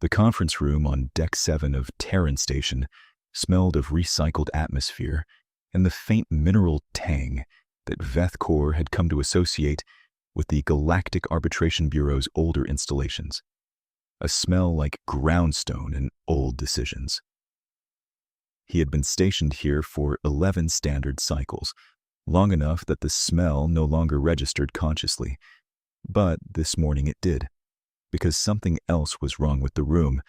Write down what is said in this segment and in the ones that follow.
The conference room on Deck 7 of Terran Station smelled of recycled atmosphere and the faint mineral tang that Vethkor had come to associate with the Galactic Arbitration Bureau's older installations, a smell like groundstone and old decisions. He had been stationed here for 11 standard cycles, long enough that the smell no longer registered consciously, but this morning it did, because something else was wrong with the room,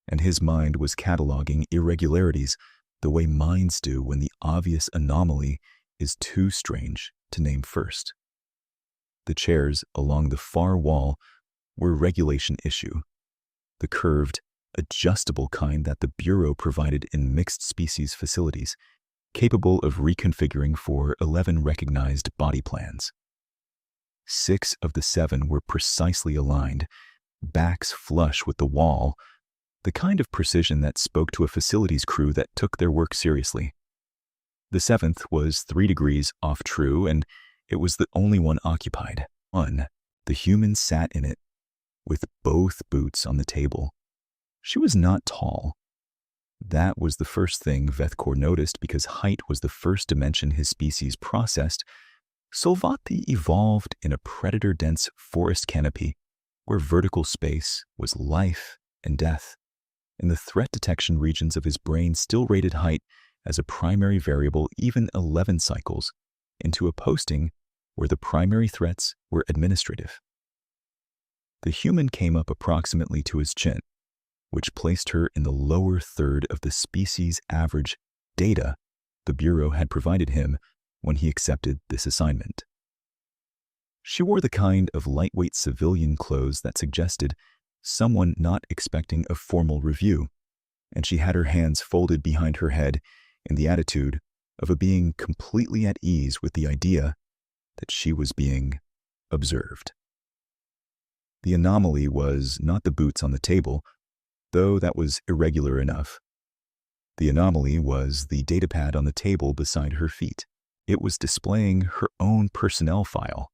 and his mind was cataloging irregularities the way minds do when the obvious anomaly is too strange to name first. The chairs along the far wall were regulation issue, the curved, adjustable kind that the Bureau provided in mixed-species facilities, capable of reconfiguring for 11 recognized body plans. 6 of the 7 were precisely aligned, backs flush with the wall, the kind of precision that spoke to a facilities crew that took their work seriously. The 7th was 3 degrees off true, and it was the only one occupied. The human sat in it, with both boots on the table. She was not tall. That was the first thing Vethkor noticed, because height was the first dimension his species processed. Solvati evolved in a predator-dense forest canopy where vertical space was life and death, and the threat detection regions of his brain still rated height as a primary variable even 11 cycles into a posting where the primary threats were administrative. The human came up approximately to his chin, which placed her in the lower third of the species average data the Bureau had provided him when he accepted this assignment. She wore the kind of lightweight civilian clothes that suggested someone not expecting a formal review, and she had her hands folded behind her head in the attitude of a being completely at ease with the idea that she was being observed. The anomaly was not the boots on the table, though that was irregular enough. The anomaly was the datapad on the table beside her feet. It was displaying her own personnel file.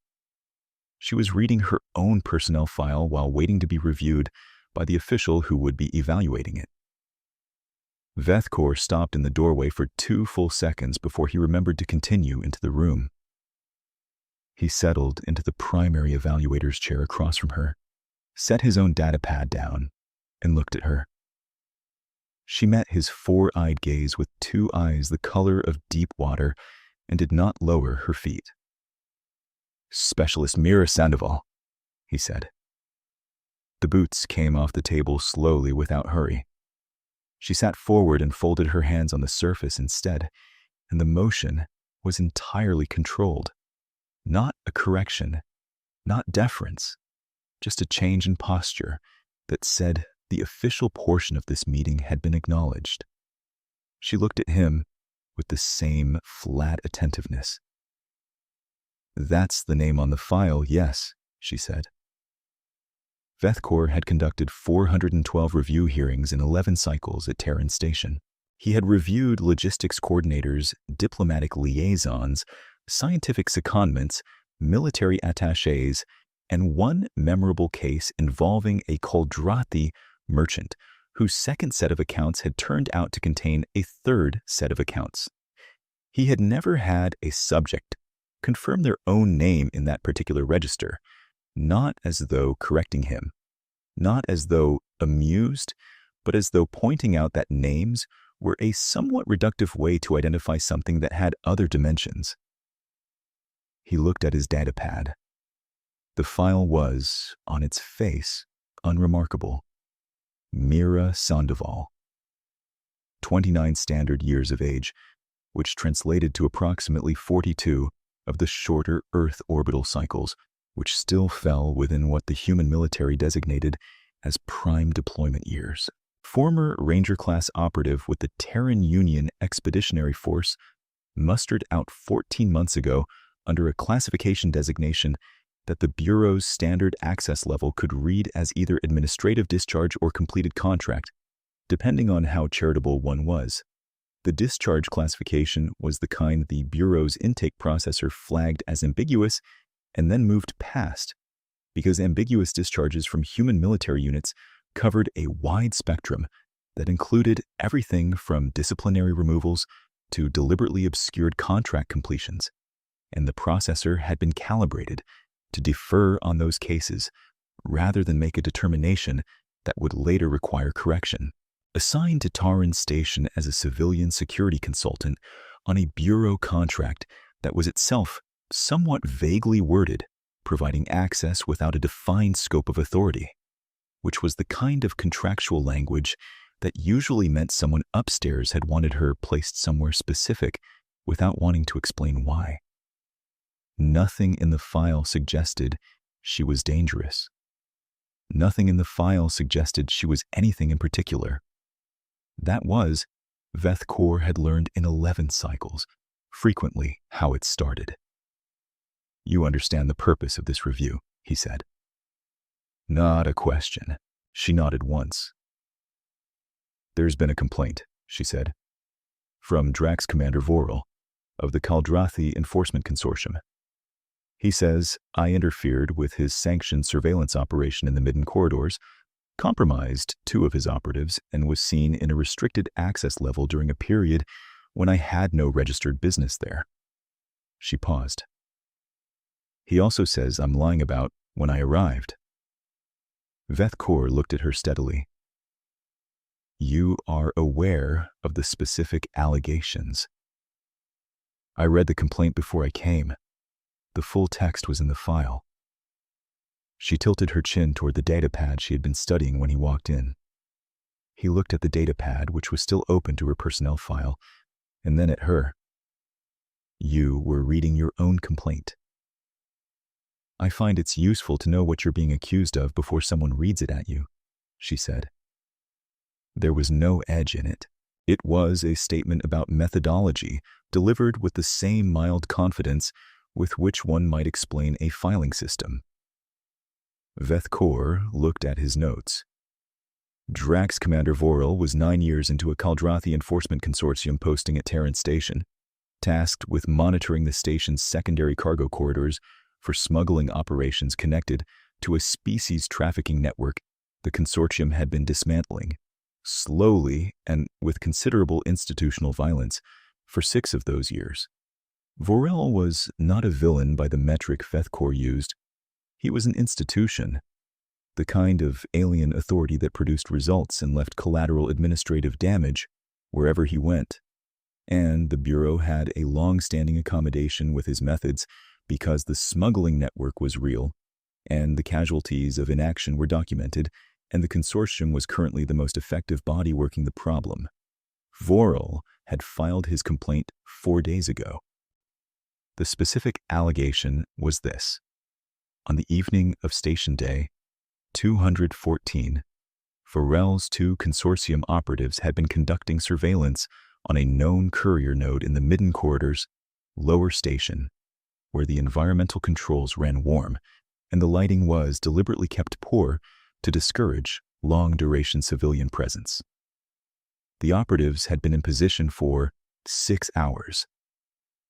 She was reading her own personnel file while waiting to be reviewed by the official who would be evaluating it. Vethkor stopped in the doorway for 2 full seconds before he remembered to continue into the room. He settled into the primary evaluator's chair across from her, set his own datapad down, and looked at her. She met his 4-eyed gaze with 2 eyes the color of deep water and did not lower her feet. "Specialist Mira Sandoval," he said. The boots came off the table slowly without hurry. She sat forward and folded her hands on the surface instead, and the motion was entirely controlled. Not a correction, not deference, just a change in posture that said the official portion of this meeting had been acknowledged. She looked at him with the same flat attentiveness. "That's the name on the file, yes," she said. Vethkor had conducted 412 review hearings in 11 cycles at Terran Station. He had reviewed logistics coordinators, diplomatic liaisons, scientific secondments, military attachés, and one memorable case involving a Koldrathi merchant whose second set of accounts had turned out to contain a third set of accounts. He had never had a subject confirm their own name in that particular register, not as though correcting him, not as though amused, but as though pointing out that names were a somewhat reductive way to identify something that had other dimensions. He looked at his datapad. The file was, on its face, unremarkable. Mira Sandoval. 29 standard years of age, which translated to approximately 42 of the shorter Earth orbital cycles, which still fell within what the human military designated as prime deployment years. Former Ranger-class operative with the Terran Union Expeditionary Force, mustered out 14 months ago under a classification designation that the Bureau's standard access level could read as either administrative discharge or completed contract, depending on how charitable one was. The discharge classification was the kind the Bureau's intake processor flagged as ambiguous and then moved past, because ambiguous discharges from human military units covered a wide spectrum that included everything from disciplinary removals to deliberately obscured contract completions, and the processor had been calibrated to defer on those cases rather than make a determination that would later require correction. Assigned to Taran Station as a civilian security consultant on a bureau contract that was itself somewhat vaguely worded, providing access without a defined scope of authority, which was the kind of contractual language that usually meant someone upstairs had wanted her placed somewhere specific without wanting to explain why. Nothing in the file suggested she was dangerous. Nothing in the file suggested she was anything in particular. That was, Veth Kor had learned in 11 cycles, frequently how it started. "You understand the purpose of this review," he said. "Not a question." She nodded once. "There's been a complaint," she said, "from Drax Commander Vorel of the Kaldrathi Enforcement Consortium. He says I interfered with his sanctioned surveillance operation in the Midden Corridors, compromised 2 of his operatives, and was seen in a restricted access level during a period when I had no registered business there." She paused. "He also says I'm lying about when I arrived." Veth Kor looked at her steadily. "You are aware of the specific allegations." "I read the complaint before I came. The full text was in the file." She tilted her chin toward the datapad she had been studying when he walked in. He looked at the datapad, which was still open to her personnel file, and then at her. "You were reading your own complaint." "I find it's useful to know what you're being accused of before someone reads it at you," she said. There was no edge in it. It was a statement about methodology, delivered with the same mild confidence with which one might explain a filing system. Veth Kor looked at his notes. Drax Commander Vorel was 9 years into a Kaldrathi Enforcement Consortium posting at Taran Station, tasked with monitoring the station's secondary cargo corridors for smuggling operations connected to a species trafficking network the consortium had been dismantling, slowly and with considerable institutional violence, for 6 of those years. Vorel was not a villain by the metric Veth Kor used. He was an institution, the kind of alien authority that produced results and left collateral administrative damage wherever he went. And the Bureau had a long-standing accommodation with his methods because the smuggling network was real, and the casualties of inaction were documented, and the consortium was currently the most effective body working the problem. Vorel had filed his complaint 4 days ago. The specific allegation was this: on the evening of Station Day 214, Vorel's 2 consortium operatives had been conducting surveillance on a known courier node in the Midden Corridors, lower station, where the environmental controls ran warm and the lighting was deliberately kept poor to discourage long-duration civilian presence. The operatives had been in position for 6 hours.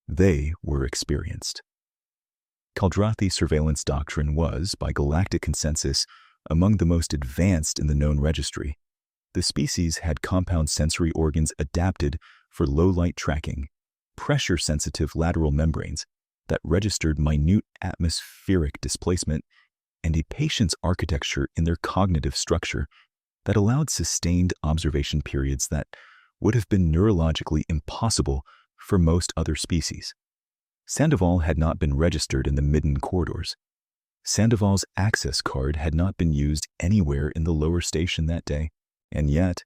They were experienced. Kaldrathi surveillance doctrine was, by galactic consensus, among the most advanced in the known registry. The species had compound sensory organs adapted for low-light tracking, pressure-sensitive lateral membranes that registered minute atmospheric displacement, and a patience architecture in their cognitive structure that allowed sustained observation periods that would have been neurologically impossible for most other species. Sandoval had not been registered in the Midden Corridors. Sandoval's access card had not been used anywhere in the lower station that day, and yet,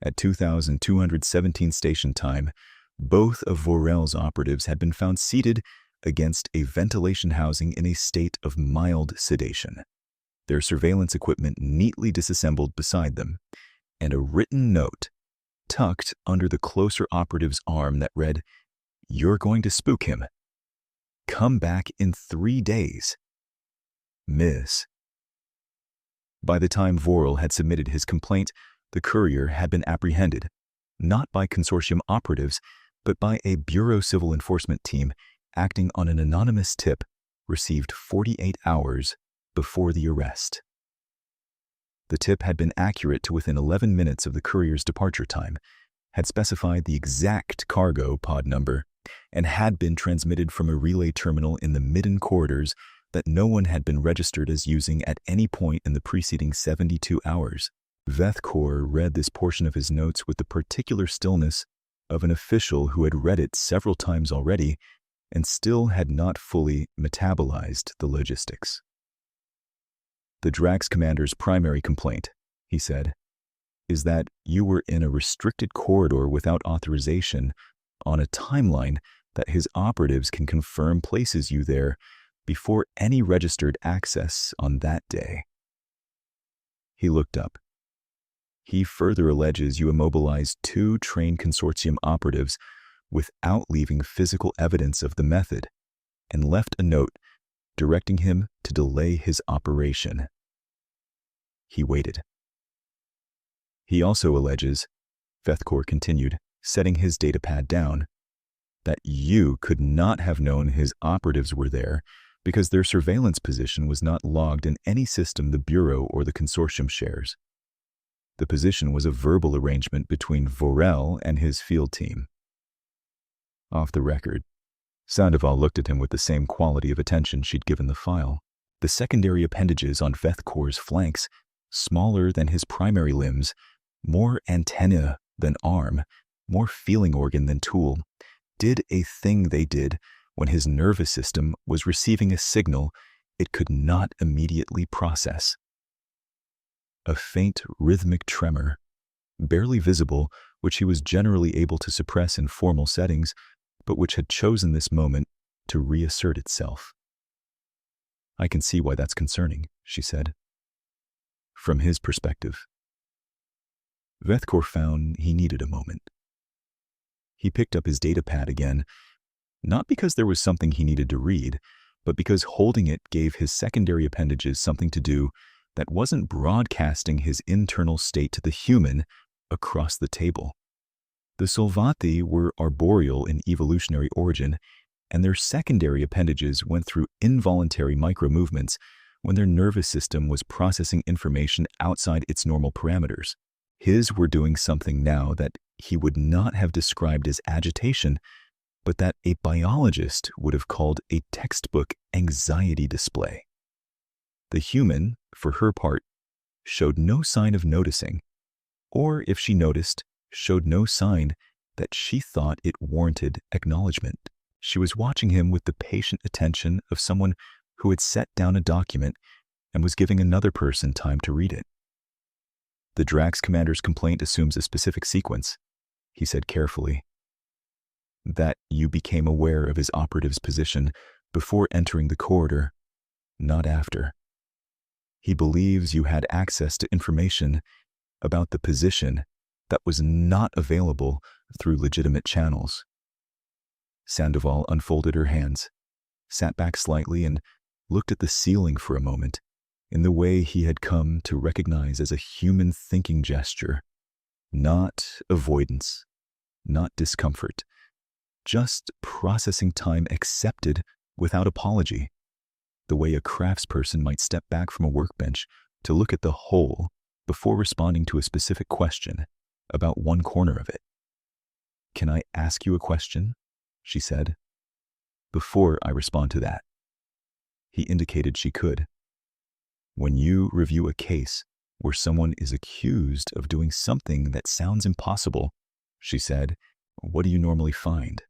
at 2217 station time, both of Vorel's operatives had been found seated against a ventilation housing in a state of mild sedation, their surveillance equipment neatly disassembled beside them, and a written note tucked under the closer operative's arm that read, "You're going to spook him. Come back in 3 days. Miss." By the time Vorel had submitted his complaint, the courier had been apprehended, not by consortium operatives, but by a Bureau Civil Enforcement team acting on an anonymous tip received 48 hours before the arrest. The tip had been accurate to within 11 minutes of the courier's departure time, had specified the exact cargo pod number, and had been transmitted from a relay terminal in the midden corridors that no one had been registered as using at any point in the preceding 72 hours. Vethkor read this portion of his notes with the particular stillness of an official who had read it several times already and still had not fully metabolized the logistics. "The Drax commander's primary complaint," he said, "is that you were in a restricted corridor without authorization on a timeline that his operatives can confirm places you there before any registered access on that day." He looked up. "He further alleges you immobilized 2 trained consortium operatives without leaving physical evidence of the method, and left a note directing him to delay his operation." He waited. "He also alleges," Vethkor continued, setting his datapad down, "that you could not have known his operatives were there because their surveillance position was not logged in any system the Bureau or the consortium shares. The position was a verbal arrangement between Vorel and his field team." Off the record, Sandoval looked at him with the same quality of attention she'd given the file. The secondary appendages on Vethkor's flanks, smaller than his primary limbs, more antenna than arm, more feeling organ than tool, did a thing they did when his nervous system was receiving a signal it could not immediately process. A faint rhythmic tremor, barely visible, which he was generally able to suppress in formal settings, but which had chosen this moment to reassert itself. "I can see why that's concerning," she said. "From his perspective." Vethkor found he needed a moment. He picked up his datapad again, not because there was something he needed to read, but because holding it gave his secondary appendages something to do that wasn't broadcasting his internal state to the human across the table. The Solvati were arboreal in evolutionary origin, and their secondary appendages went through involuntary micro-movements when their nervous system was processing information outside its normal parameters. His were doing something now that he would not have described as agitation, but that a biologist would have called a textbook anxiety display. The human, for her part, showed no sign of noticing, or if she noticed, showed no sign that she thought it warranted acknowledgement. She was watching him with the patient attention of someone who had set down a document and was giving another person time to read it. "The Drax commander's complaint assumes a specific sequence," he said carefully. "That you became aware of his operative's position before entering the corridor, not after. He believes you had access to information about the position that was not available through legitimate channels." Sandoval unfolded her hands, sat back slightly, and looked at the ceiling for a moment in the way he had come to recognize as a human thinking gesture. Not avoidance, not discomfort, just processing time accepted without apology, the way a craftsperson might step back from a workbench to look at the whole before responding to a specific question about one corner of it. "Can I ask you a question?" she said. "Before I respond to that." He indicated she could. "When you review a case where someone is accused of doing something that sounds impossible," she said, "what do you normally find?"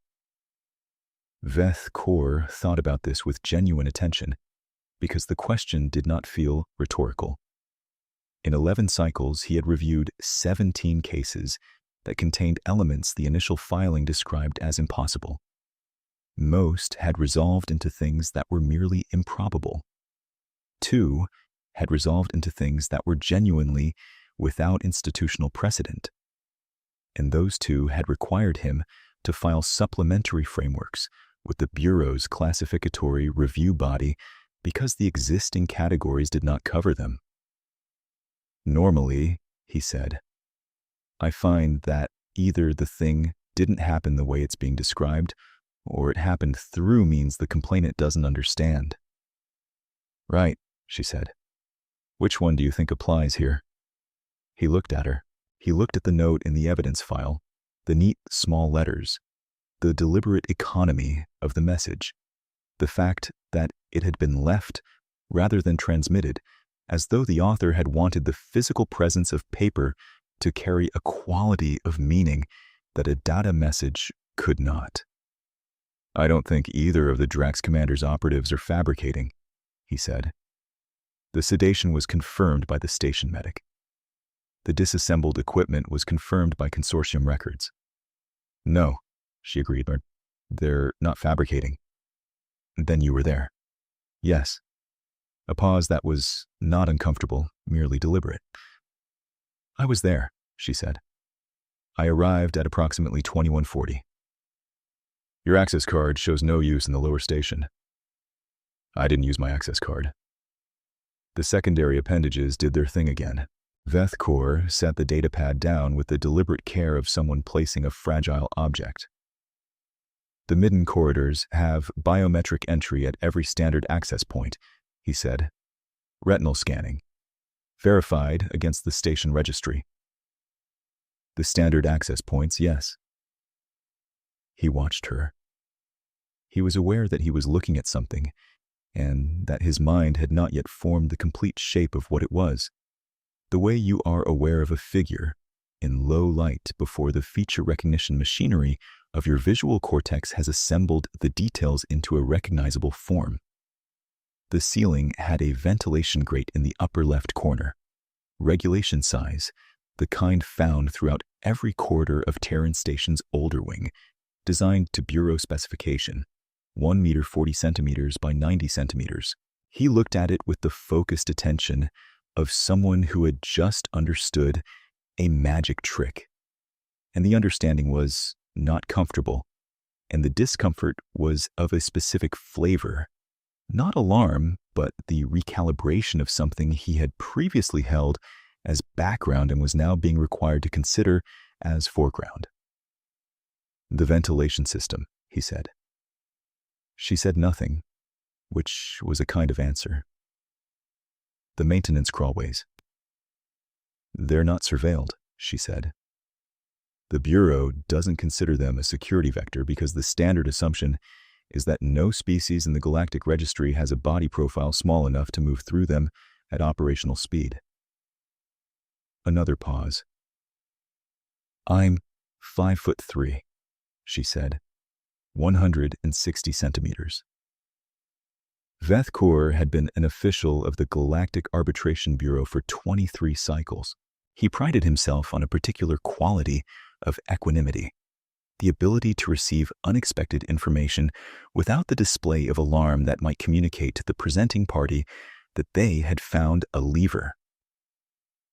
Vethkor thought about this with genuine attention, because the question did not feel rhetorical. In 11 cycles, he had reviewed 17 cases that contained elements the initial filing described as impossible. Most had resolved into things that were merely improbable. 2 had resolved into things that were genuinely without institutional precedent. And those 2 had required him to file supplementary frameworks with the Bureau's classificatory review body because the existing categories did not cover them. "Normally," he said, "I find that either the thing didn't happen the way it's being described, or it happened through means the complainant doesn't understand." "Right," she said. Which one do you think applies here? He looked at her. He looked at the note in the evidence file, the neat small letters, the deliberate economy of the message, the fact that it had been left rather than transmitted, as though the author had wanted the physical presence of paper to carry a quality of meaning that a data message could not. I don't think either of the Drax Commander's operatives are fabricating, he said. The sedation was confirmed by the station medic. The disassembled equipment was confirmed by consortium records. No, she agreed, they're not fabricating. Then you were there. Yes. A pause that was not uncomfortable, merely deliberate. I was there, she said. I arrived at approximately 2140. Your access card shows no use in the lower station. I didn't use my access card. The secondary appendages did their thing again. Vethkor set the datapad down with the deliberate care of someone placing a fragile object. The midden corridors have biometric entry at every standard access point, he said. Retinal scanning. Verified against the station registry. The standard access points, yes. He watched her. He was aware that he was looking at something, and that his mind had not yet formed the complete shape of what it was. The way you are aware of a figure in low light before the feature recognition machinery of your visual cortex has assembled the details into a recognizable form. The ceiling had a ventilation grate in the upper left corner. Regulation size, the kind found throughout every corridor of Terran Station's older wing, designed to bureau specification, 1 meter 40 centimeters by 90 centimeters. He looked at it with the focused attention of someone who had just understood a magic trick. And the understanding was not comfortable, and the discomfort was of a specific flavor. Not alarm, but the recalibration of something he had previously held as background and was now being required to consider as foreground. The ventilation system, he said. She said nothing, which was a kind of answer. The maintenance crawlways. They're not surveilled, she said. The Bureau doesn't consider them a security vector because the standard assumption is that no species in the galactic registry has a body profile small enough to move through them at operational speed. Another pause. I'm 5'3", she said, 160 centimeters. Vethkor had been an official of the Galactic Arbitration Bureau for 23 cycles. He prided himself on a particular quality of equanimity, the ability to receive unexpected information without the display of alarm that might communicate to the presenting party that they had found a lever.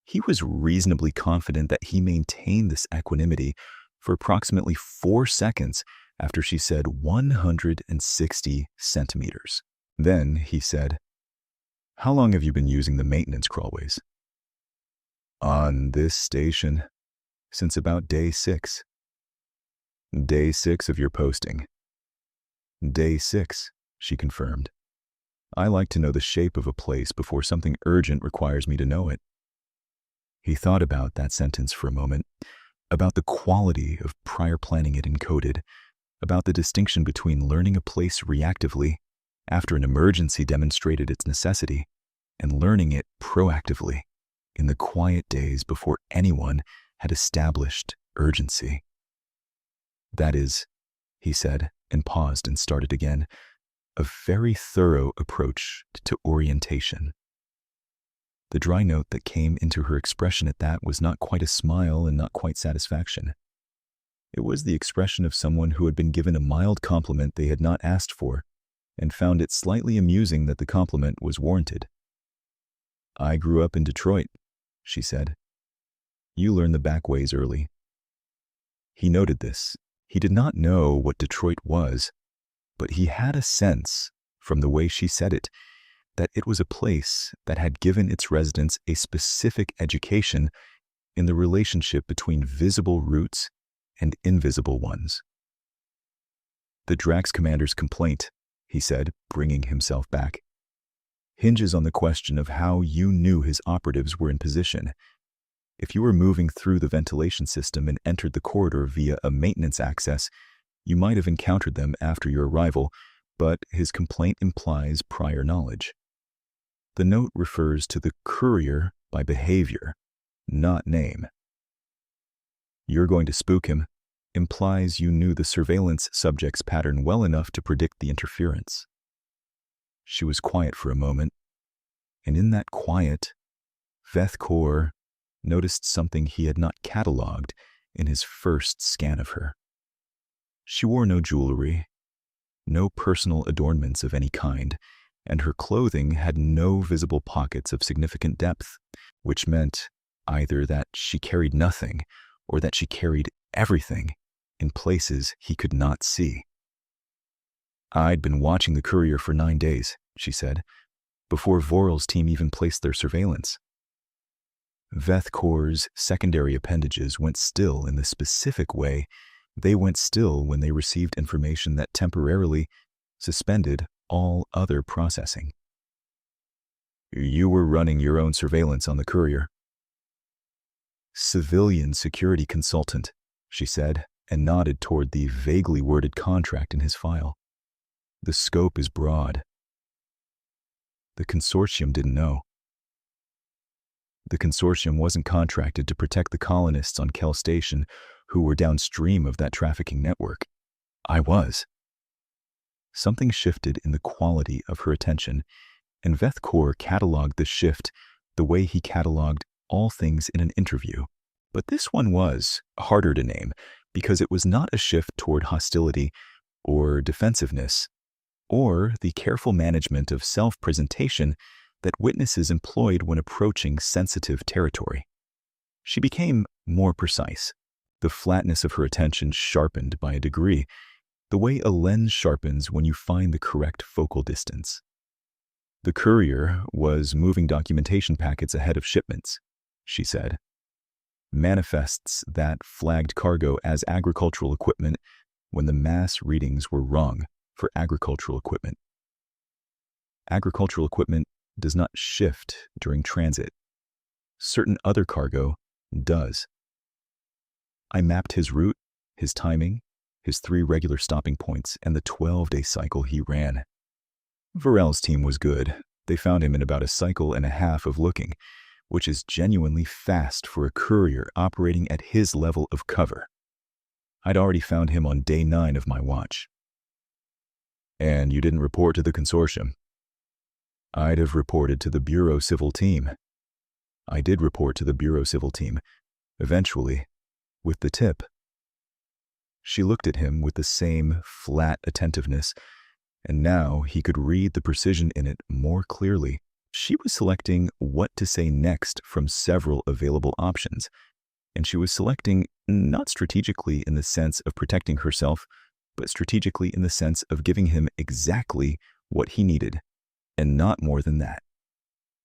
He was reasonably confident that he maintained this equanimity for approximately 4 seconds after she said 160 centimeters. Then he said, "How long have you been using the maintenance crawlways?" "On this station, since about day 6. Day 6 of your posting." "Day 6, she confirmed. "I like to know the shape of a place before something urgent requires me to know it." He thought about that sentence for a moment, about the quality of prior planning it encoded, about the distinction between learning a place reactively, after an emergency demonstrated its necessity, and learning it proactively, in the quiet days before anyone had established urgency. "That is," he said, and paused and started again, "a very thorough approach to orientation." The dry note that came into her expression at that was not quite a smile and not quite satisfaction. It was the expression of someone who had been given a mild compliment they had not asked for, and found it slightly amusing that the compliment was warranted. "I grew up in Detroit," she said. "You learn the back ways early." He noted this. He did not know what Detroit was, but he had a sense, from the way she said it, that it was a place that had given its residents a specific education in the relationship between visible roots and invisible ones. "The Drax Commander's complaint," he said, bringing himself back. hinges on the question of how you knew his operatives were in position. If you were moving through the ventilation system and entered the corridor via a maintenance access, you might have encountered them after your arrival, but his complaint implies prior knowledge. The note refers to the courier by behavior, not name. You're going to spook him implies you knew the surveillance subject's pattern well enough to predict the interference. She was quiet for a moment, and in that quiet, Veth Kaur noticed something he had not catalogued in his first scan of her. She wore no jewelry, no personal adornments of any kind, and her clothing had no visible pockets of significant depth, which meant either that she carried nothing or that she carried everything in places he could not see. "I'd been watching the courier for 9 days," she said, "before Vorel's team even placed their surveillance." Veth Kaur's secondary appendages went still in the specific way they went still when they received information that temporarily suspended all other processing. "You were running your own surveillance on the courier." "Civilian security consultant," she said, and nodded toward the vaguely worded contract in his file. "The scope is broad." The consortium didn't know. The consortium wasn't contracted to protect the colonists on Kell Station who were downstream of that trafficking network. I was. Something shifted in the quality of her attention, and Veth Kaur cataloged the shift the way he cataloged all things in an interview. But this one was harder to name because it was not a shift toward hostility or defensiveness or the careful management of self-presentation that witnesses employed when approaching sensitive territory. She became more precise, the flatness of her attention sharpened by a degree, the way a lens sharpens when you find the correct focal distance. "The courier was moving documentation packets ahead of shipments," she said. "Manifests that flagged cargo as agricultural equipment when the mass readings were wrong for agricultural equipment. Agricultural equipment does not shift during transit. Certain other cargo does. I mapped his route, his timing, his 3 regular stopping points, and the 12-day cycle he ran. Vorel's team was good. They found him in about a cycle and a half of looking, which is genuinely fast for a courier operating at his level of cover. I'd already found him on day 9 of my watch." "And you didn't report to the consortium?" "I'd have reported to the Bureau Civil team." "I did report to the Bureau Civil team, eventually, with the tip." She looked at him with the same flat attentiveness, and now he could read the precision in it more clearly. She was selecting what to say next from several available options, and she was selecting not strategically in the sense of protecting herself, but strategically in the sense of giving him exactly what he needed, and not more than that.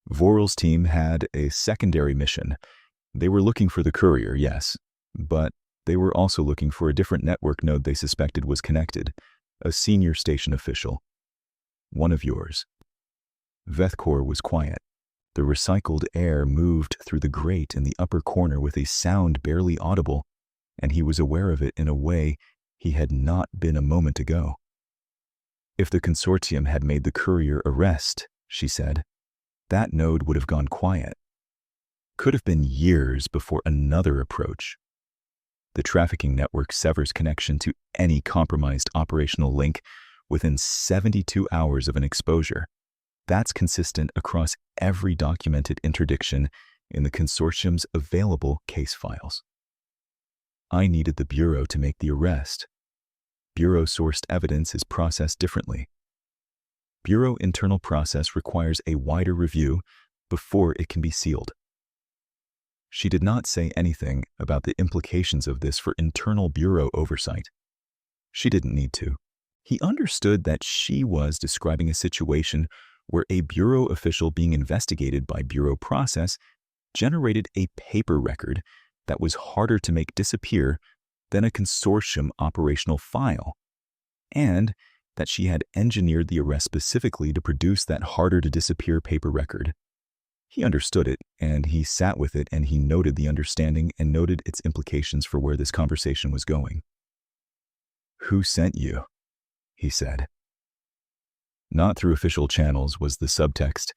Vorel's team had a secondary mission. They were looking for the courier, yes, but they were also looking for a different network node they suspected was connected, a senior station official. "One of yours." Veth Kaur was quiet. The recycled air moved through the grate in the upper corner with a sound barely audible, and he was aware of it in a way he had not been a moment ago. "If the consortium had made the courier arrest," she said, "that node would have gone quiet. Could have been years before another approach. The trafficking network severs connection to any compromised operational link within 72 hours of an exposure. That's consistent across every documented interdiction in the consortium's available case files. I needed the Bureau to make the arrest. Bureau-sourced evidence is processed differently. Bureau internal process requires a wider review before it can be sealed." She did not say anything about the implications of this for internal Bureau oversight. She didn't need to. He understood that she was describing a situation where a Bureau official being investigated by Bureau process generated a paper record that was harder to make disappear than a consortium operational file, and that she had engineered the arrest specifically to produce that harder-to-disappear paper record. He understood it, and he sat with it, and he noted the understanding and noted its implications for where this conversation was going. "Who sent you?" he said. "Not through official channels," was the subtext,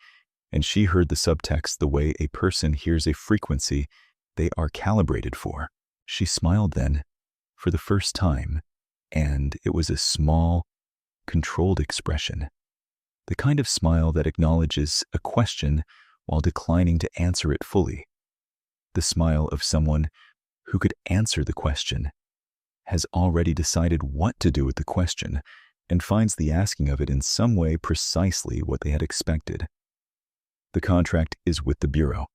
and she heard the subtext the way a person hears a frequency they are calibrated for. She smiled then, for the first time, and it was a small, controlled expression. The kind of smile that acknowledges a question while declining to answer it fully. The smile of someone who could answer the question, has already decided what to do with the question, and finds the asking of it in some way precisely what they had expected. "The contract is with the Bureau,"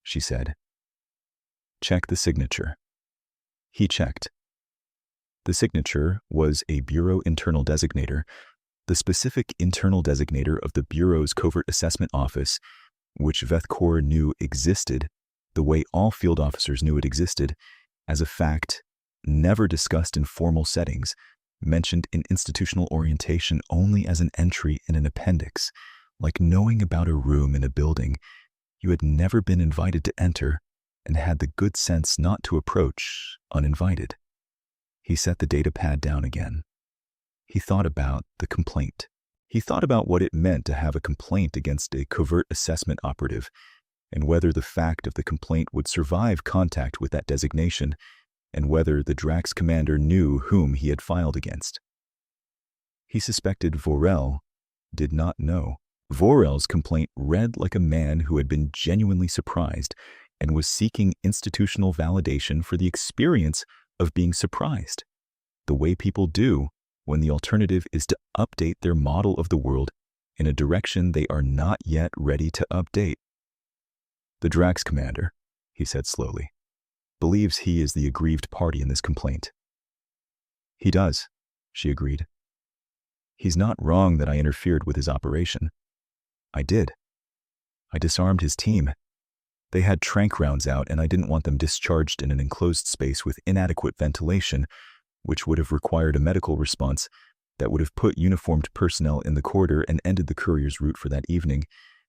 she said. "Check the signature." He checked. The signature was a Bureau internal designator, the specific internal designator of the Bureau's Covert Assessment Office, which Vethkor knew existed, the way all field officers knew it existed, as a fact, never discussed in formal settings, mentioned in institutional orientation only as an entry in an appendix, like knowing about a room in a building you had never been invited to enter and had the good sense not to approach uninvited. He set the data pad down again. He thought about the complaint. He thought about what it meant to have a complaint against a covert assessment operative, and whether the fact of the complaint would survive contact with that designation, and whether the Drax commander knew whom he had filed against. He suspected Vorel did not know. Vorel's complaint read like a man who had been genuinely surprised and was seeking institutional validation for the experience of being surprised, the way people do when the alternative is to update their model of the world in a direction they are not yet ready to update. "The Drax commander," he said slowly, "believes he is the aggrieved party in this complaint." "He does," she agreed. "He's not wrong that I interfered with his operation. I did. I disarmed his team. They had tranq rounds out, and I didn't want them discharged in an enclosed space with inadequate ventilation, which would have required a medical response that would have put uniformed personnel in the corridor and ended the courier's route for that evening,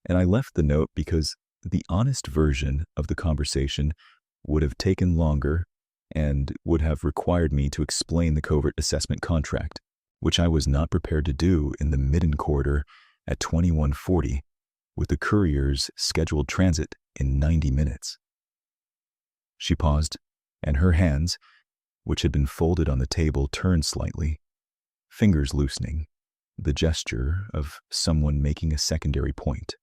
and I left the note because the honest version of the conversation would have taken longer and would have required me to explain the covert assessment contract, which I was not prepared to do in the midden corridor at 2140, with the courier's scheduled transit in 90 minutes. She paused, and her hands, which had been folded on the table, turned slightly, fingers loosening, the gesture of someone making a secondary point.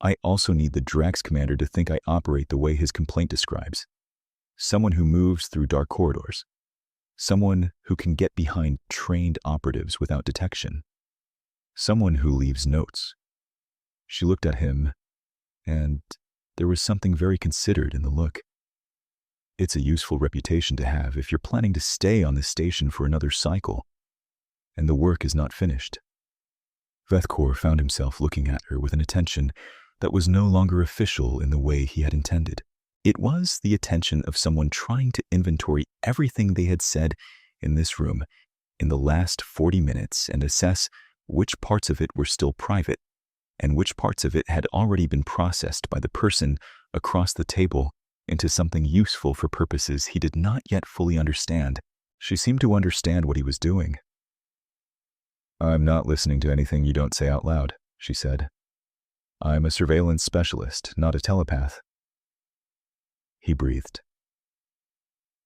"I also need the Drax commander to think I operate the way his complaint describes. Someone who moves through dark corridors. Someone who can get behind trained operatives without detection. Someone who leaves notes." She looked at him, and there was something very considered in the look. "It's a useful reputation to have if you're planning to stay on this station for another cycle, and the work is not finished." Vethkor found himself looking at her with an attention that was no longer official in the way he had intended. It was the attention of someone trying to inventory everything they had said in this room in the last 40 minutes and assess which parts of it were still private and which parts of it had already been processed by the person across the table into something useful for purposes he did not yet fully understand. She seemed to understand what he was doing. "I'm not listening to anything you don't say out loud," she said. "I'm a surveillance specialist, not a telepath." He breathed.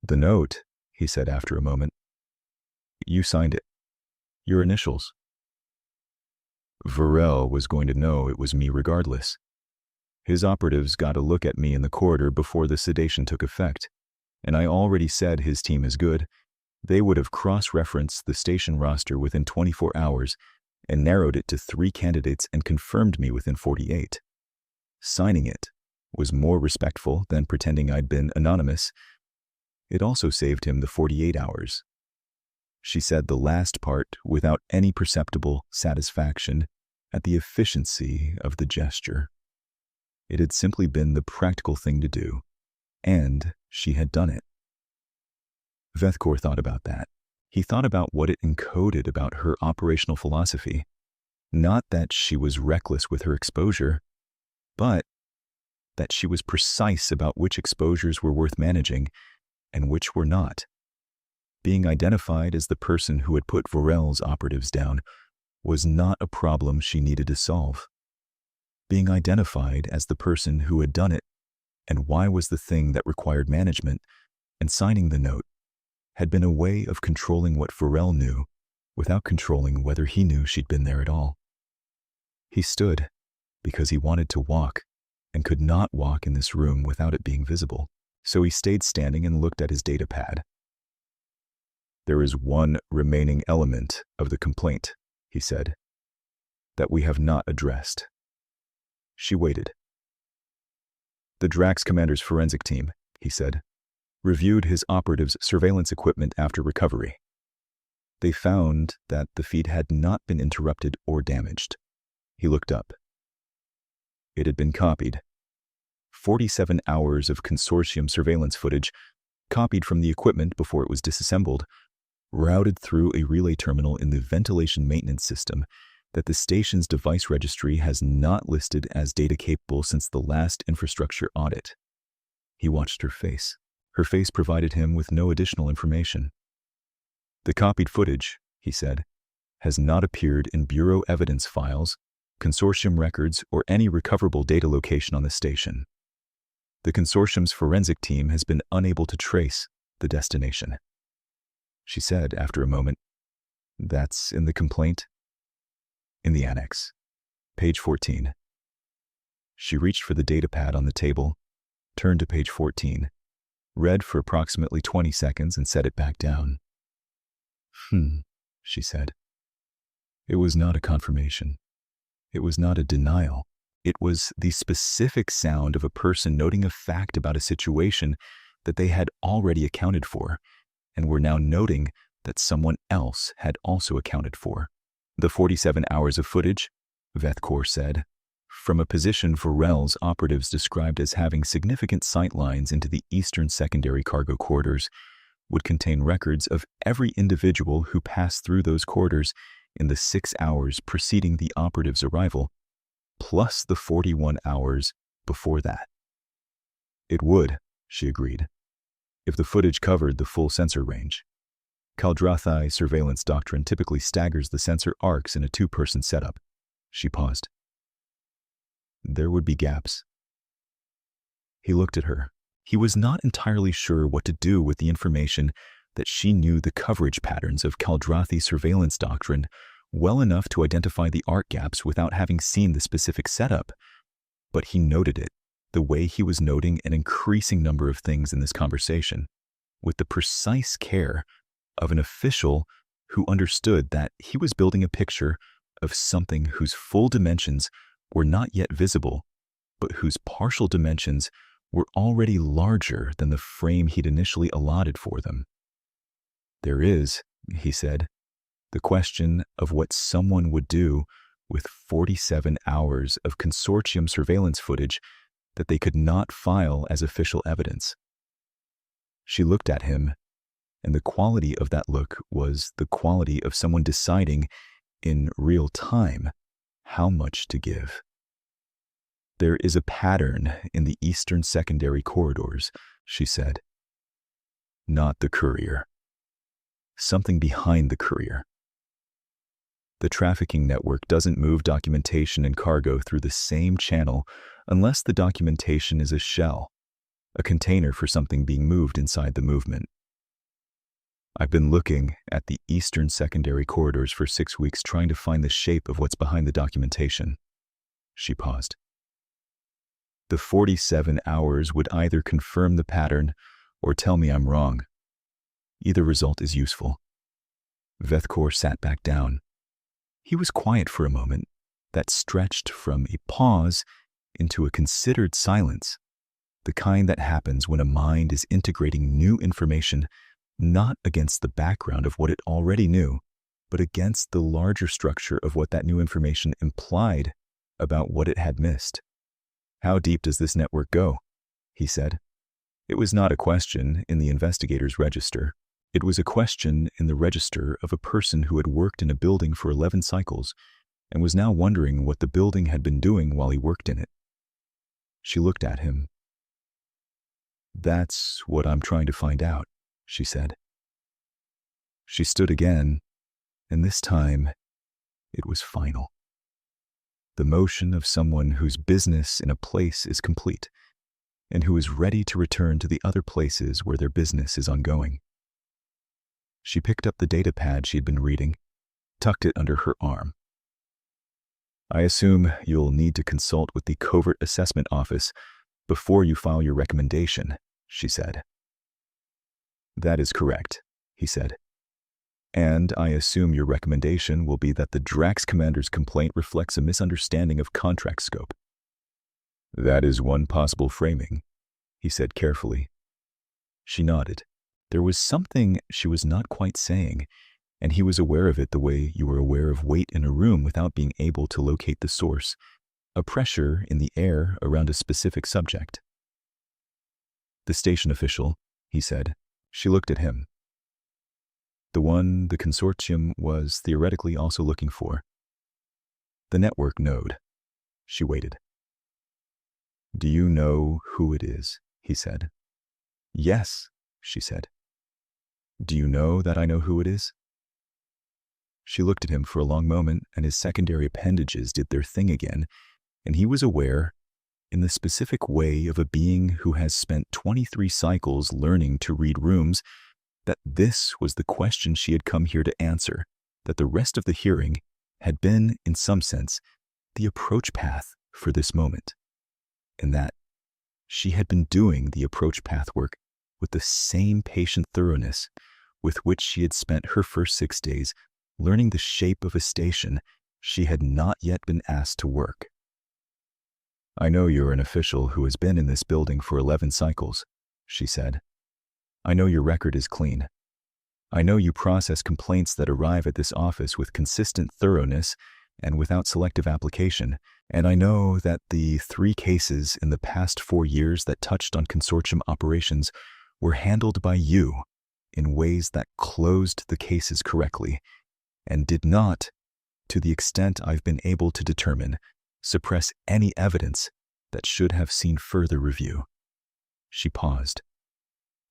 "The note," he said after a moment. "You signed it. Your initials." Vorel was going to know it was me regardless. His operatives got a look at me in the corridor before the sedation took effect, and I already said his team is good. They would have cross-referenced the station roster within 24 hours and narrowed it to 3 candidates and confirmed me within 48. Signing it was more respectful than pretending I'd been anonymous. It also saved him the 48 hours. She said the last part without any perceptible satisfaction at the efficiency of the gesture. It had simply been the practical thing to do, and she had done it. Vethkor thought about that. He thought about what it encoded about her operational philosophy. Not that she was reckless with her exposure, but that she was precise about which exposures were worth managing and which were not. Being identified as the person who had put Vorel's operatives down was not a problem she needed to solve. Being identified as the person who had done it and why was the thing that required management, and signing the note, had been a way of controlling what Vorel knew without controlling whether he knew she'd been there at all. He stood because he wanted to walk and could not walk in this room without it being visible, so he stayed standing and looked at his data pad. "There is one remaining element of the complaint," he said, "that we have not addressed." She waited. "The Drax Commander's forensic team," he said, "reviewed his operatives' surveillance equipment after recovery. They found that the feed had not been interrupted or damaged." He looked up. It had been copied. 47 hours of consortium surveillance footage, copied from the equipment before it was disassembled, routed through a relay terminal in the ventilation maintenance system that the station's device registry has not listed as data capable since the last infrastructure audit. He watched her face. Her face provided him with no additional information. "The copied footage," he said, "has not appeared in Bureau evidence files, consortium records, or any recoverable data location on the station. The consortium's forensic team has been unable to trace the destination." She said after a moment, "That's in the complaint?" "In the annex. Page 14. She reached for the data pad on the table, turned to page 14, read for approximately 20 seconds and set it back down. She said. It was not a confirmation. It was not a denial. It was the specific sound of a person noting a fact about a situation that they had already accounted for, and were now noting that someone else had also accounted for. "The 47 hours of footage," Vethkor said, "from a position Vorel's operatives described as having significant sight lines into the eastern secondary cargo corridors, would contain records of every individual who passed through those corridors in the 6 hours preceding the operative's arrival, plus the 41 hours before that." "It would," she agreed, "if the footage covered the full sensor range. Kaldrathi surveillance doctrine typically staggers the sensor arcs in a 2-person setup." She paused. "There would be gaps." He looked at her. He was not entirely sure what to do with the information that she knew the coverage patterns of Kaldrathi surveillance doctrine well enough to identify the arc gaps without having seen the specific setup. But he noted it, the way he was noting an increasing number of things in this conversation, with the precise care of an official who understood that he was building a picture of something whose full dimensions were not yet visible, but whose partial dimensions were already larger than the frame he'd initially allotted for them. "There is," he said, "the question of what someone would do with 47 hours of consortium surveillance footage that they could not file as official evidence." She looked at him, and the quality of that look was the quality of someone deciding in real time how much to give. "There is a pattern in the eastern secondary corridors," she said. "Not the courier. Something behind the courier. The trafficking network doesn't move documentation and cargo through the same channel unless the documentation is a shell, a container for something being moved inside the movement. I've been looking at the eastern secondary corridors for 6 weeks trying to find the shape of what's behind the documentation." She paused. "The 47 hours would either confirm the pattern or tell me I'm wrong. Either result is useful." Vethkor sat back down. He was quiet for a moment that stretched from a pause into a considered silence, the kind that happens when a mind is integrating new information not against the background of what it already knew, but against the larger structure of what that new information implied about what it had missed. "How deep does this network go?" he said. It was not a question in the investigator's register. It was a question in the register of a person who had worked in a building for 11 cycles and was now wondering what the building had been doing while he worked in it. She looked at him. "That's what I'm trying to find out," she said. She stood again, and this time it was final. The motion of someone whose business in a place is complete and who is ready to return to the other places where their business is ongoing. She picked up the data pad she had been reading, tucked it under her arm. "I assume you'll need to consult with the Covert Assessment Office before you file your recommendation," she said. "That is correct," he said. "And I assume your recommendation will be that the Drax commander's complaint reflects a misunderstanding of contract scope." "That is one possible framing," he said carefully. She nodded. There was something she was not quite saying, and he was aware of it the way you were aware of weight in a room without being able to locate the source, a pressure in the air around a specific subject. "The station official," he said. She looked at him. "The one the consortium was theoretically also looking for." "The network node." She waited. "Do you know who it is?" he said. "Yes," she said. "Do you know that I know who it is?" She looked at him for a long moment, and his secondary appendages did their thing again, and he was aware, in the specific way of a being who has spent 23 cycles learning to read rooms, that this was the question she had come here to answer, that the rest of the hearing had been, in some sense, the approach path for this moment, and that she had been doing the approach path work with the same patient thoroughness with which she had spent her first 6 days learning the shape of a station she had not yet been asked to work. "I know you're an official who has been in this building for 11 cycles," she said. "I know your record is clean. I know you process complaints that arrive at this office with consistent thoroughness and without selective application, and I know that the 3 cases in the past 4 years that touched on consortium operations were handled by you in ways that closed the cases correctly and did not, to the extent I've been able to determine, suppress any evidence that should have seen further review." She paused.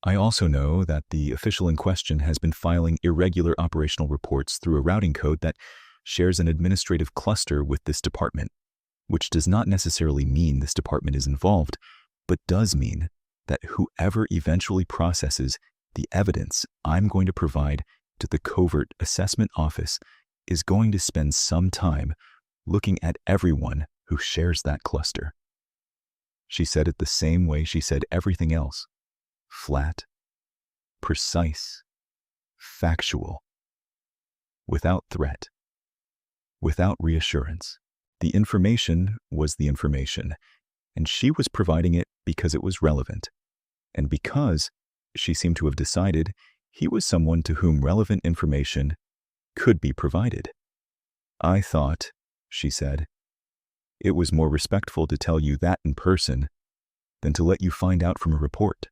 "I also know that the official in question has been filing irregular operational reports through a routing code that shares an administrative cluster with this department, which does not necessarily mean this department is involved, but does mean that whoever eventually processes the evidence I'm going to provide to the Covert Assessment Office is going to spend some time looking at everyone who shares that cluster." She said it the same way she said everything else: flat, precise, factual, without threat, without reassurance. The information was the information, and she was providing it because it was relevant, and because she seemed to have decided he was someone to whom relevant information could be provided. "I thought," she said, "it was more respectful to tell you that in person than to let you find out from a report."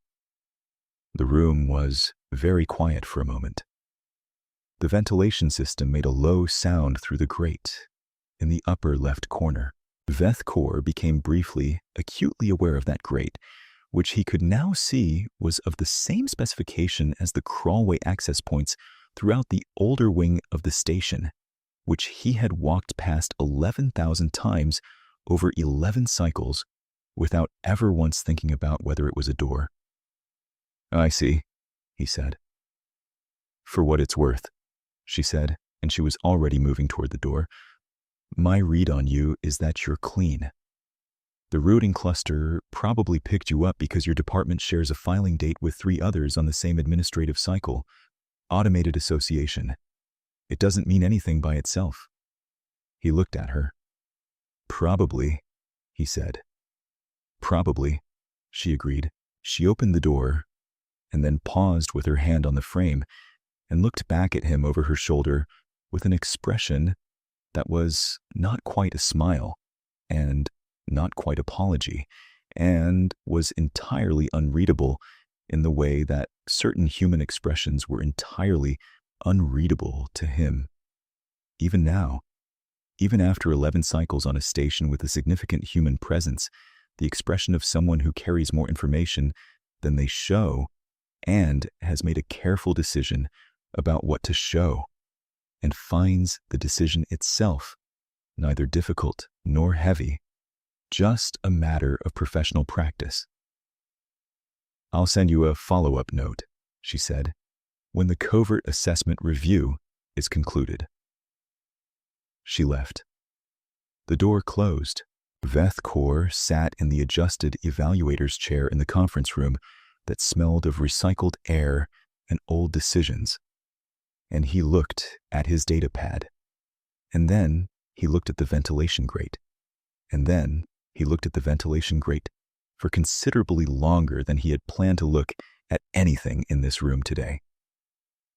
The room was very quiet for a moment. The ventilation system made a low sound through the grate in the upper left corner. Veth Kor became briefly, acutely aware of that grate, which he could now see was of the same specification as the crawlway access points throughout the older wing of the station, which he had walked past 11,000 times over 11 cycles without ever once thinking about whether it was a door. "I see," he said. "For what it's worth," she said, and she was already moving toward the door. "My read on you is that you're clean. The routing cluster probably picked you up because your department shares a filing date with 3 others on the same administrative cycle. Automated association. It doesn't mean anything by itself." He looked at her. "Probably," he said. "Probably," she agreed. She opened the door and then paused with her hand on the frame and looked back at him over her shoulder with an expression that was not quite a smile and not quite apology, and was entirely unreadable in the way that certain human expressions were entirely unreadable to him. Even now, even after 11 cycles on a station with a significant human presence, the expression of someone who carries more information than they show and has made a careful decision about what to show, and finds the decision itself neither difficult nor heavy, just a matter of professional practice. "I'll send you a follow-up note," she said, "when the covert assessment review is concluded." She left. The door closed. Veth Kaur sat in the adjusted evaluator's chair in the conference room that smelled of recycled air and old decisions. And he looked at his data pad. And then he looked at the ventilation grate. And then he looked at the ventilation grate for considerably longer than he had planned to look at anything in this room today.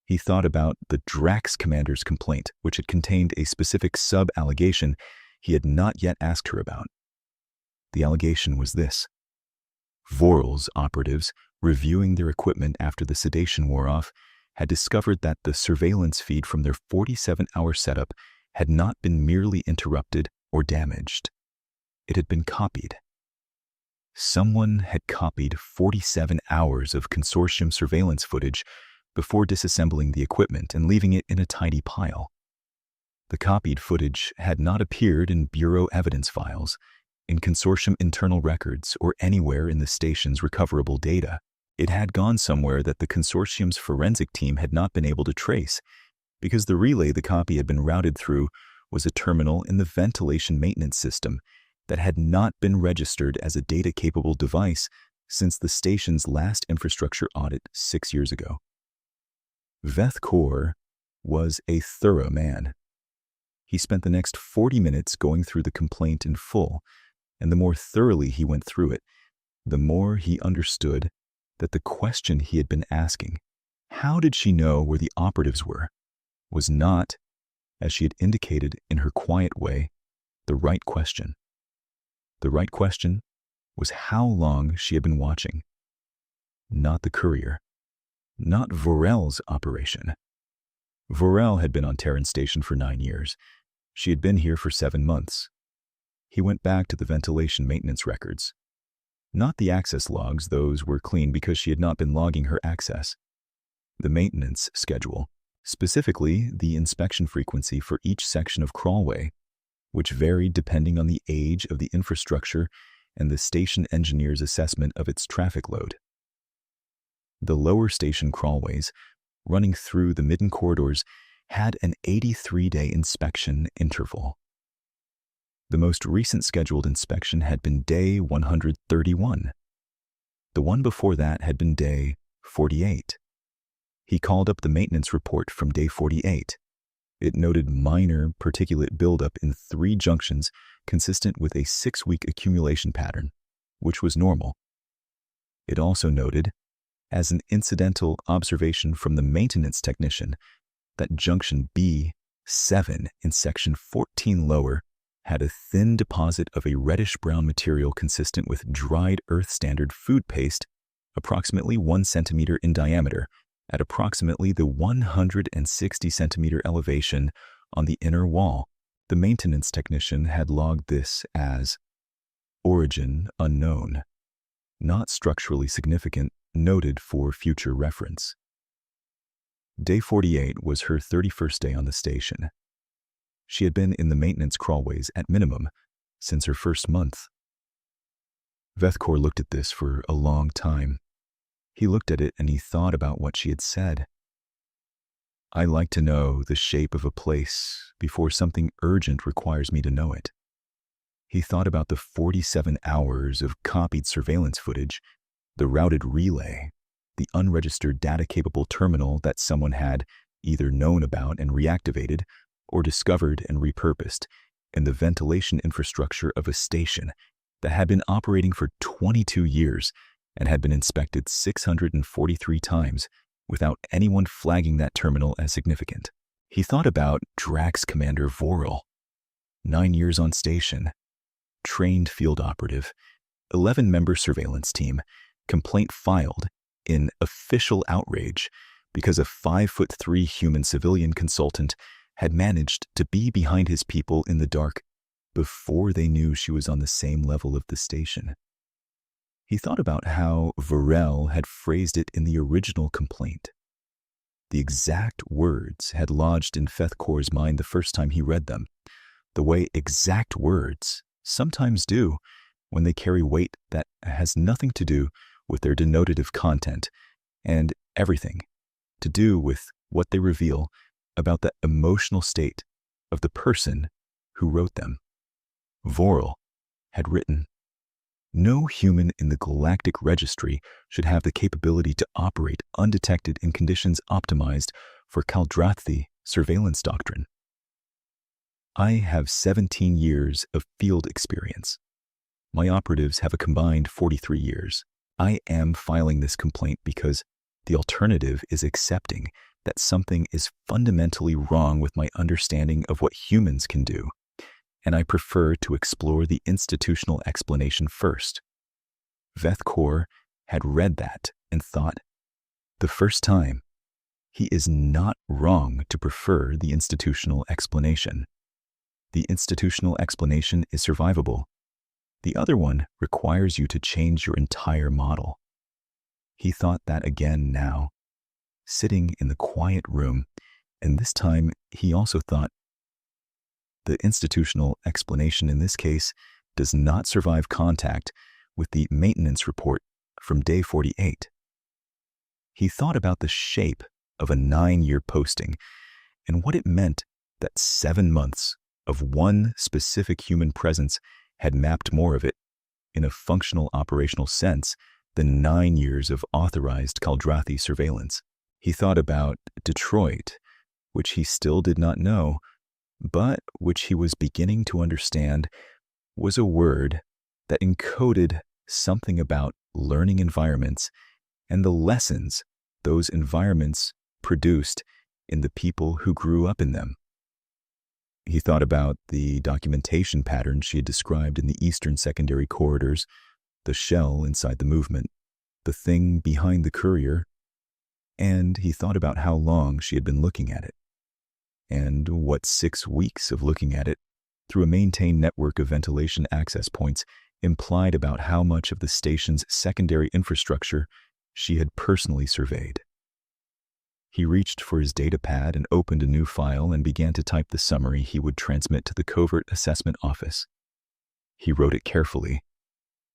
He thought about the Drax commander's complaint, which had contained a specific sub-allegation he had not yet asked her about. The allegation was this: Voral's operatives, reviewing their equipment after the sedation wore off, had discovered that the surveillance feed from their 47-hour setup had not been merely interrupted or damaged. It had been copied. Someone had copied 47 hours of consortium surveillance footage before disassembling the equipment and leaving it in a tidy pile. The copied footage had not appeared in Bureau evidence files, in consortium internal records, or anywhere in the station's recoverable data. It had gone somewhere that the consortium's forensic team had not been able to trace, because the relay the copy had been routed through was a terminal in the ventilation maintenance system that had not been registered as a data-capable device since the station's last infrastructure audit 6 years ago. Veth Kaur was a thorough man. He spent the next 40 minutes going through the complaint in full, and the more thoroughly he went through it, the more he understood that the question he had been asking, how did she know where the operatives were, was not, as she had indicated in her quiet way, the right question. The right question was how long she had been watching. Not the courier. Not Vorel's operation. Vorel had been on Terran Station for 9 years. She had been here for 7 months. He went back to the ventilation maintenance records. Not the access logs, those were clean because she had not been logging her access. The maintenance schedule, specifically the inspection frequency for each section of crawlway, which varied depending on the age of the infrastructure and the station engineer's assessment of its traffic load. The lower station crawlways, running through the midden corridors, had an 83-day inspection interval. The most recent scheduled inspection had been day 131. The one before that had been day 48. He called up the maintenance report from day 48. It noted minor particulate buildup in 3 junctions consistent with a 6-week accumulation pattern, which was normal. It also noted, as an incidental observation from the maintenance technician, that junction B7 in section 14 lower had a thin deposit of a reddish-brown material consistent with dried Earth Standard food paste, approximately 1 centimeter in diameter, at approximately the 160 centimeter elevation on the inner wall. The maintenance technician had logged this as origin unknown, not structurally significant, noted for future reference. Day 48 was her 31st day on the station. She had been in the maintenance crawlways at minimum since her first month. Veth Kaur looked at this for a long time. He looked at it and he thought about what she had said. I like to know the shape of a place before something urgent requires me to know it. He thought about the 47 hours of copied surveillance footage, the routed relay, the unregistered data-capable terminal that someone had either known about and reactivated or discovered and repurposed in the ventilation infrastructure of a station that had been operating for 22 years and had been inspected 643 times without anyone flagging that terminal as significant. He thought about Drax Commander Voral, 9 years on station, trained field operative, 11-member surveillance team, complaint filed, in official outrage because a 5'3" human civilian consultant had managed to be behind his people in the dark before they knew she was on the same level of the station. He thought about how Varel had phrased it in the original complaint. The exact words had lodged in Vethkor's mind the first time he read them, the way exact words sometimes do when they carry weight that has nothing to do with their denotative content and everything to do with what they reveal about the emotional state of the person who wrote them. Vorel had written, "No human in the galactic registry should have the capability to operate undetected in conditions optimized for Kaldrathi surveillance doctrine. I have 17 years of field experience. My operatives have a combined 43 years. I am filing this complaint because the alternative is accepting that something is fundamentally wrong with my understanding of what humans can do, and I prefer to explore the institutional explanation first." Vethkor had read that and thought, the first time, he is not wrong to prefer the institutional explanation. The institutional explanation is survivable. The other one requires you to change your entire model. He thought that again now, sitting in the quiet room, and this time he also thought, the institutional explanation in this case does not survive contact with the maintenance report from day 48. He thought about the shape of a 9-year posting and what it meant that 7 months of one specific human presence had mapped more of it, in a functional operational sense, than 9 years of authorized Kaldrathi surveillance. He thought about Detroit, which he still did not know, but which he was beginning to understand was a word that encoded something about learning environments and the lessons those environments produced in the people who grew up in them. He thought about the documentation pattern she had described in the eastern secondary corridors, the shell inside the movement, the thing behind the courier, and he thought about how long she had been looking at it, and what 6 weeks of looking at it through a maintained network of ventilation access points implied about how much of the station's secondary infrastructure she had personally surveyed. He reached for his data pad and opened a new file and began to type the summary he would transmit to the Covert Assessment Office. He wrote it carefully,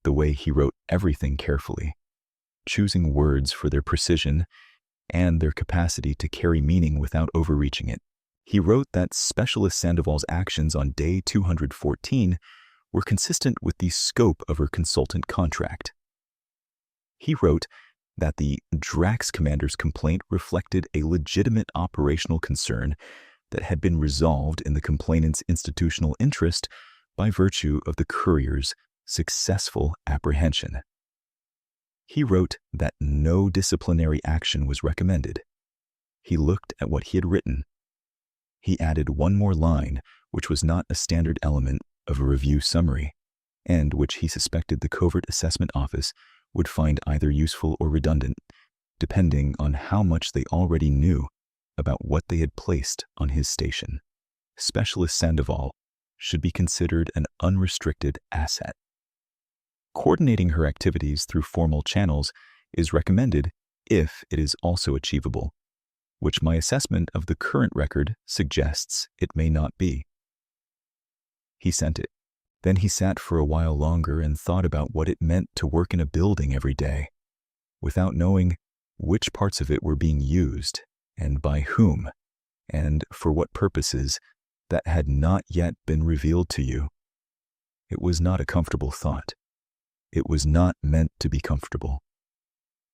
the way he wrote everything carefully, choosing words for their precision and their capacity to carry meaning without overreaching it. He wrote that Specialist Sandoval's actions on day 214 were consistent with the scope of her consultant contract. He wrote that the Drax commander's complaint reflected a legitimate operational concern that had been resolved in the complainant's institutional interest by virtue of the courier's successful apprehension. He wrote that no disciplinary action was recommended. He looked at what he had written. He added one more line, which was not a standard element of a review summary, and which he suspected the Covert Assessment Office would find either useful or redundant, depending on how much they already knew about what they had placed on his station. Specialist Sandoval should be considered an unrestricted asset. Coordinating her activities through formal channels is recommended if it is also achievable, which my assessment of the current record suggests it may not be. He sent it. Then he sat for a while longer and thought about what it meant to work in a building every day, without knowing which parts of it were being used, and by whom, and for what purposes that had not yet been revealed to you. It was not a comfortable thought. It was not meant to be comfortable.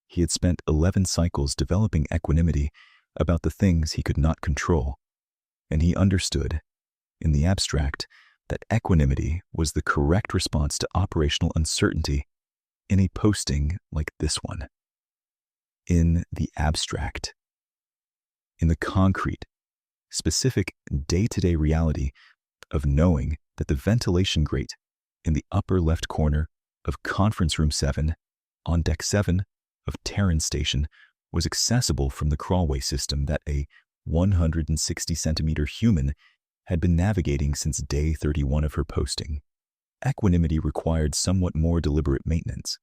He had spent 11 cycles developing equanimity about the things he could not control, and he understood, in the abstract, that equanimity was the correct response to operational uncertainty in a posting like this one. In the abstract. In the concrete, specific day-to-day reality of knowing that the ventilation grate in the upper left corner of Conference Room 7 on Deck 7 of Terran Station was accessible from the crawlway system that a 160-centimeter human had been navigating since day 31 of her posting. Equanimity required somewhat more deliberate maintenance.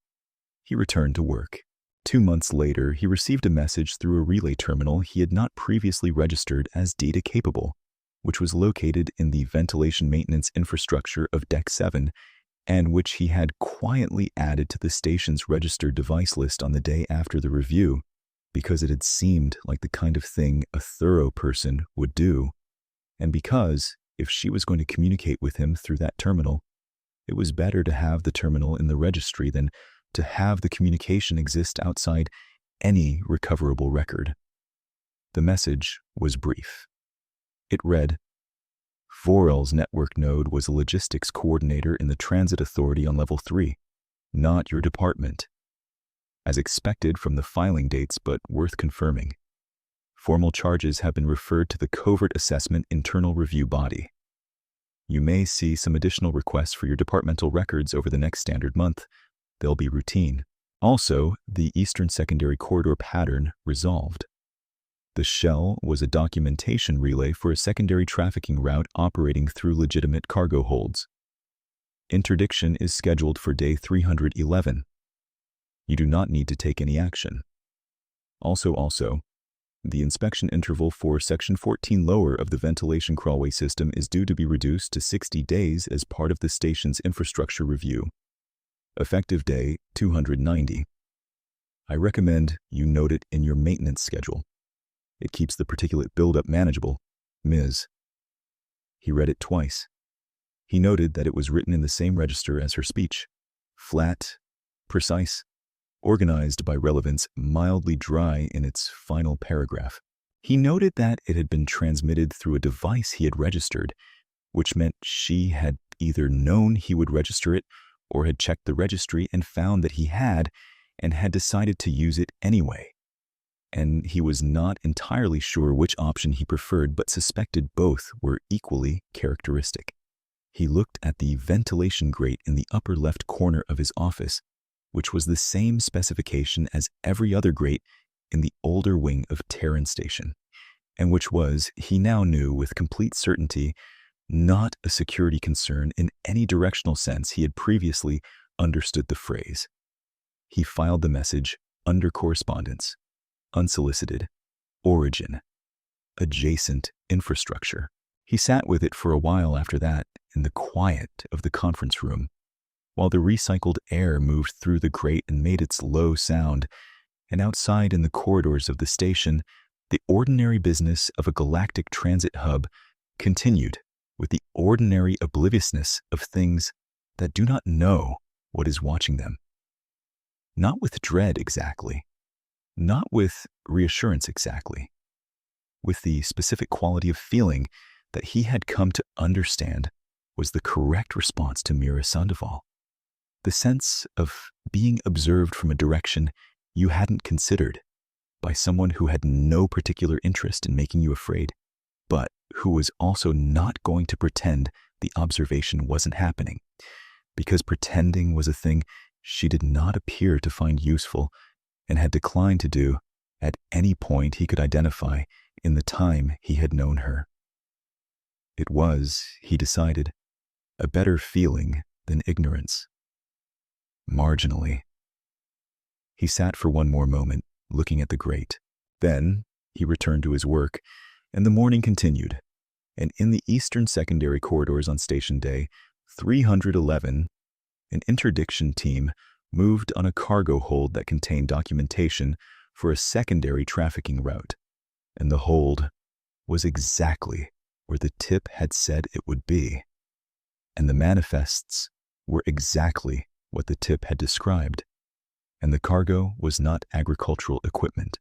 He returned to work. 2 months later, he received a message through a relay terminal he had not previously registered as data capable, which was located in the ventilation maintenance infrastructure of Deck 7, and which he had quietly added to the station's registered device list on the day after the review, because it had seemed like the kind of thing a thorough person would do, and because, if she was going to communicate with him through that terminal, it was better to have the terminal in the registry than to have the communication exist outside any recoverable record. The message was brief. It read, Vorel's network node was a logistics coordinator in the Transit Authority on Level 3, not your department. As expected from the filing dates, but worth confirming. Formal charges have been referred to the Covert Assessment Internal Review Body. You may see some additional requests for your departmental records over the next standard month. They'll be routine. Also, the Eastern Secondary Corridor pattern resolved. The shell was a documentation relay for a secondary trafficking route operating through legitimate cargo holds. Interdiction is scheduled for day 311. You do not need to take any action. Also, the inspection interval for Section 14 lower of the ventilation crawlway system is due to be reduced to 60 days as part of the station's infrastructure review. Effective day 290. I recommend you note it in your maintenance schedule. It keeps the particulate buildup manageable, Ms. He read it twice. He noted that it was written in the same register as her speech. Flat, precise, organized by relevance, mildly dry in its final paragraph. He noted that it had been transmitted through a device he had registered, which meant she had either known he would register it or had checked the registry and found that he had, and had decided to use it anyway. And he was not entirely sure which option he preferred, but suspected both were equally characteristic. He looked at the ventilation grate in the upper left corner of his office, which was the same specification as every other grate in the older wing of Terran Station, and which was, he now knew with complete certainty, not a security concern in any directional sense he had previously understood the phrase. He filed the message under correspondence, unsolicited, origin, adjacent infrastructure. He sat with it for a while after that in the quiet of the conference room, while the recycled air moved through the grate and made its low sound, and outside in the corridors of the station, the ordinary business of a galactic transit hub continued with the ordinary obliviousness of things that do not know what is watching them. Not with dread exactly, not with reassurance exactly, with the specific quality of feeling that he had come to understand was the correct response to Mira Sandoval. The sense of being observed from a direction you hadn't considered by someone who had no particular interest in making you afraid, but who was also not going to pretend the observation wasn't happening, because pretending was a thing she did not appear to find useful and had declined to do at any point he could identify in the time he had known her. It was, he decided, a better feeling than ignorance. Marginally. He sat for one more moment, looking at the grate. Then he returned to his work, and the morning continued. And in the eastern secondary corridors on station day 311, an interdiction team moved on a cargo hold that contained documentation for a secondary trafficking route, and the hold was exactly where the tip had said it would be, and the manifests were exactly what the tip had described, and the cargo was not agricultural equipment.